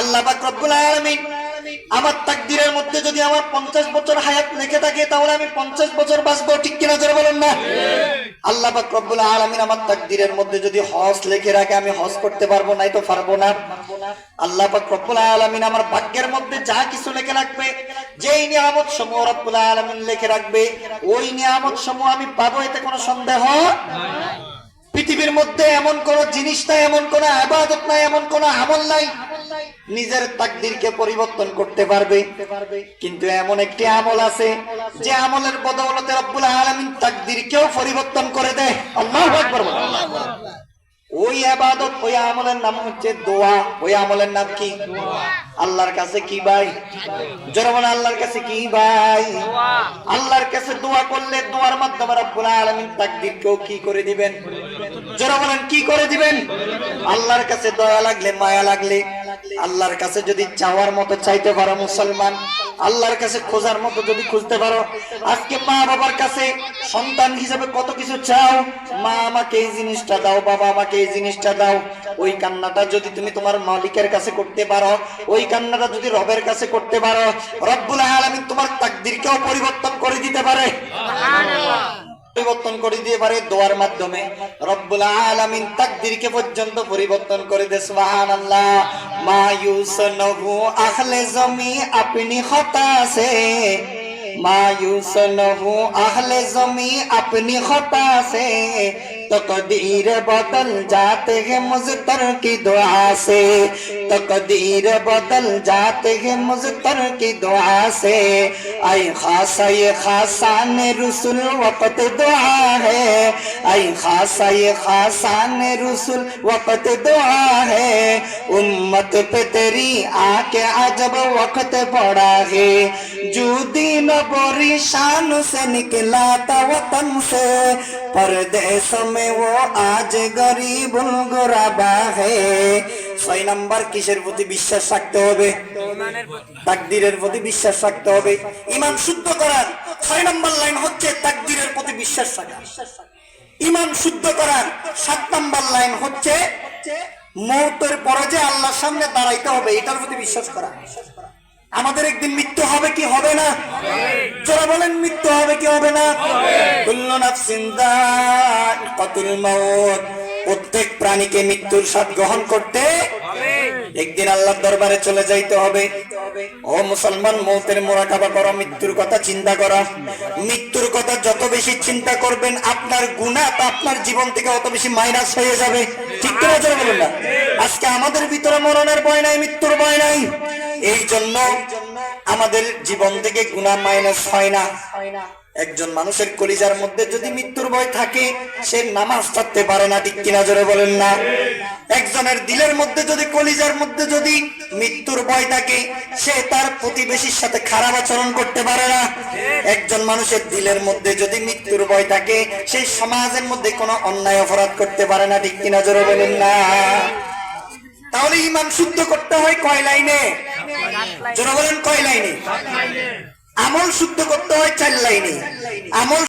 আল্লাহ পাক রব্বুল আলামিন আমার তাকদীরের মধ্যে যদি আমার 50 বছর হায়াত লিখে থাকে তাহলে আমি 50 বছর বাঁচবো, ঠিক কিনা জোরে বলেন না? আল্লাহ পাক রব্বুল আলামিন আমার তাকদীরের মধ্যে যদি হজ লিখে রাখে আমি হজ করতে পারবো, নাই তো পারবো না। আল্লাহ পাক রব্বুল আলামিন আমার ভাগ্যের মধ্যে যা কিছু লিখে রাখবে, যেই নিয়ামত সমূহ রব্বুল আলামিন লিখে রাখবে, ওই নিয়ামত সমূহ আমি পাবো, এতে কোনো সন্দেহ নাই। পৃথিবীর মধ্যে এমন কোন জিনিস নাই, এমন কোন ইবাদত নাই, এমন কোন আমল নাই নিজের তাকদীরকে পরিবর্তন করতে পারবে। কিন্তু এমন একটি আমল আছে যে আমলের বদৌলতে রব্বুল আলামিন তাকদীরকেও পরিবর্তন করে দেয়। আল্লাহু আকবার। ওই ইবাদত, ওই আমলের নাম হচ্ছে দোয়া। ওই আমলের নাম কি? আল্লাহর কাছে কি ভাই? জোরে বলেন, আল্লাহর কাছে কি ভাই? আল্লাহর কাছে দোয়া করলে দোয়ার মাধ্যমে রব্বুল আলামিন তাকদীরকেও কি করে দিবেন? জোরে বলেন, কি করে দিবেন? আল্লাহর কাছে দয়া লাগলে, মায়া লাগলে, আল্লাহর কাছে যদি চাওয়ার মতো চাইতে পারো মুসলমান, আল্লাহর কাছে খোঁজার মতো যদি খুঁজতে পারো, আজকে মা বাবার কাছে সন্তান হিসেবে কত কিছু চাও, মা আমাকে এই জিনিসটা দাও, বাবা আমাকে এই জিনিসটা দাও। ওই কান্নাটা যদি তুমি তোমার মালিকের কাছে করতে পারো, ওই কান্নাটা যদি রবের কাছে করতে পারো, রব্বুল আলামিন তোমার তাকদীরকেও পরিবর্তন করে দিতে পারে। সুবহানাল্লাহ। পরিবর্তন করে দিতে পারে দোয়ার মাধ্যমে। রব্বুল আলামিন তাকদীরকে পর্যন্ত পরিবর্তন করে দেয়। সুবহানাল্লাহ। মা ইউসনহু আহলে জমি আপনি খতা সে, মা ইউসনহু আহলে জমি আপনি খতা সে, तकदीर बदल जाते हैं मुज़तर की दुआ से, तकदीर बदल जाते हैं मुज़तर की दुआ से। आई खासा ये खासान रसूल वक़्त दुआ है, आई खासा ये खासान रसूल वक़्त दुआ है। उम्मत पे तेरी आके अजब वक़्त पड़ा है, जो दीन बोरी शान से निकला था वतन से, परदेश में वो आज गरीबुल गुरबा है। 6 নাম্বার কিসের প্রতি বিশ্বাস রাখতে হবে? তাকদীরের প্রতি বিশ্বাস রাখতে হবে। ঈমান শুদ্ধ করার 6 নাম্বার লাইন হচ্ছে তাকদীরের প্রতি বিশ্বাস রাখা। ঈমান শুদ্ধ করার 7 নাম্বার লাইন হচ্ছে মওতের পরে যে আল্লাহর সামনে দাঁড়াইতে হবে, এটার প্রতি বিশ্বাস করা। আমাদের একদিন মৃত্যু হবে কি হবে না? যারা বলেন মৃত্যু হবে কি হবে না? কুল্লু নাফসিন যায়িকাতুল মাউত, প্রত্যেক প্রাণীকে মৃত্যুর স্বাদ গ্রহণ করতে একদিন আল্লাহর দরবারে চলে যাইতে হবে। ও মুসলমান, মওতের মুরাকাবা করো, মৃত্যুর কথা চিন্তা করো। মৃত্যুর কথা যত বেশি চিন্তা করবেন আপনার গুনাহ তো আপনার জীবন থেকে অত বেশি মাইনাস হয়ে যাবে, ঠিক করে চলে বলুন না। আজকে আমাদের ভিতরে মরণের ভয় নাই, মৃত্যুর ভয় নাই, এই জন্য আমাদের জীবন থেকে গুনাহ মাইনাস হয় না। একজন মানুষের কলিজার মধ্যে যদি মৃত্যুর ভয় থাকে সে নামাজ পড়তে পারে না, ঠিক কিনা জোরে বলেন না। একজনের দিলের মধ্যে যদি, কলিজার মধ্যে যদি মৃত্যুর ভয় থাকে সে তার প্রতিবেশীর সাথে খারাপ আচরণ করতে পারে না। একজন মানুষের দিলের মধ্যে যদি মৃত্যুর ভয় থাকে সেই সমাজের মধ্যে কোনো অন্যায় অপরাধ করতে পারে না, ঠিক কিনা জোরে বলেন না। তাহলে ঈমান শুদ্ধ করতে হয় কয় লাইনে? জোরে বলেন, কয় লাইনে? আমল শুদ্ধ করতে হয় 4 লাইনে। আমল